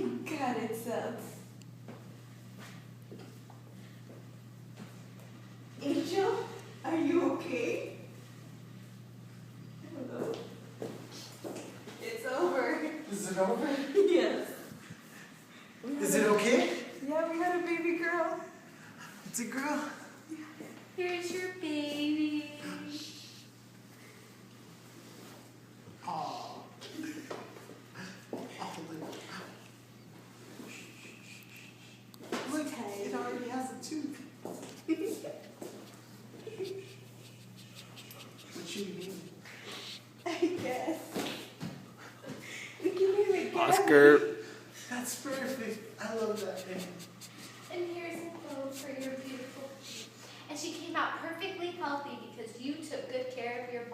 God, it sucks. Angel, are you okay? I don't know. It's over. Is it over? Yes. Is it okay? Yeah, we had a baby girl. It's a girl. Here's your baby. Oh. Look, it already has a tooth. What you mean? I guess. We can hear it. Oscar. That's perfect. I love that name. And here's a clothes for your beautiful. And she came out perfectly healthy because you took good care of your